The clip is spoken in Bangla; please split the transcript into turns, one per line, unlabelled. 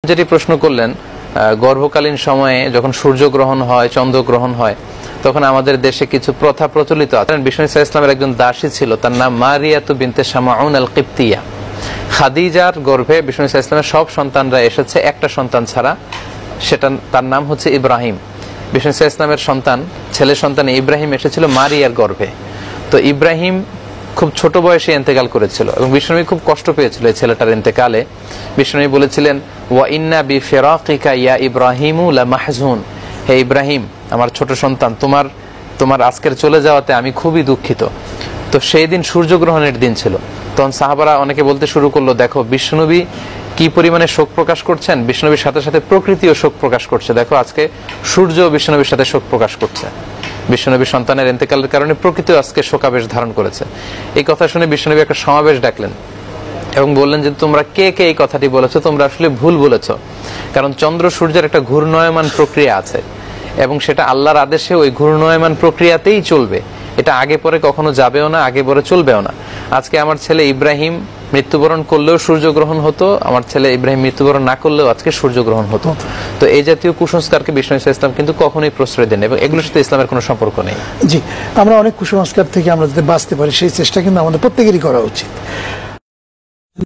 যেটি প্রশ্ন করলেন, গর্ভকালীন সময়ে যখন সূর্যগ্রহণ হয়, চন্দ্রগ্রহণ হয়, তখন আমাদের দেশে কিছু প্রথা প্রচলিত আছে। বিষ্ণু ইসলামের একজন দাসী ছিল, তার নাম মারিয়াতু বিনতে শামাউন আল কিবতিয়া। খাদিজার গর্ভে বিষ্ণু ইসলামের সব সন্তানরা এসেছে, একটা সন্তান ছাড়া, সেটা তার নাম হচ্ছে ইব্রাহিম। বিষ্ণু ইসলামের সন্তান, ছেলে সন্তান ইব্রাহিম এসেছিল মারিয়ার গর্ভে। তো ইব্রাহিম খুব ছোট বয়সে ইন্তেকাল করেছিল এবং বিষ্ণু খুব কষ্ট পেয়েছিল এই ছেলেটার ইন্তেকালে। বিষ্ণু বলেছিলেন, ওয়া ইন্না বিফিরাকিকা ইয়া ইব্রাহিমু লামাহজুন, হে ইব্রাহিম, আমার ছোট সন্তান, তোমার আজকের চলে যাওয়াতে আমি খুবই দুঃখিত। তো সেই দিন সূর্যগ্রহণের দিন ছিল। তখন সাহাবারা অনেকে বলতে শুরু করলো, দেখো বিষ্ণুনবী কি পরিমাণে শোক প্রকাশ করছেন, বিষ্ণুনবীর সাথে সাথে প্রকৃতিও শোক প্রকাশ করছে। দেখো আজকে সূর্য বিষ্ণুনবীর সাথে শোক প্রকাশ করছে। বিষ্ণুনবীর সন্তানের ইন্তেকালের কারণে প্রকৃতিও আজকে শোকাবেশ ধারণ করেছে। এই কথা শুনে বিষ্ণুনবী একটা সমাবেশ ডাকলেন এবং বললেন যে তোমরা কে কে এই কথাটি বলেছো, তোমরা আসলে ভুল বলেছ। কারণ চন্দ্র সূর্যের একটা ঘূর্ণয়মান প্রক্রিয়া আছে এবং সেটা আল্লাহর আদেশে ওই ঘূর্ণয়মান প্রক্রিয়াতেই চলবে। এটা আগে পরে কখনো যাবেও না, আগে পরে চলবেও না। আজকে আমার ছেলে ইব্রাহিম মৃত্যুবরণ করলেও সূর্যগ্রহণ হতো, আমার ছেলে ইব্রাহিম মৃত্যুবরণ না করলেও আজকে সূর্যগ্রহণ হতো। তো এই জাতীয় কুসংস্কারকে বিষ্ণু ইসলাম কিন্তু কখনোই প্রশ্রয় দেন এবং এগুলোর সাথে ইসলামের কোনো সম্পর্ক নেই।
জি, আমরা অনেক কুসংস্কার থেকে আমরা যাতে বাঁচতে পারি সেই চেষ্টা কিন্তু আমাদের প্রত্যেকেরই করা উচিত।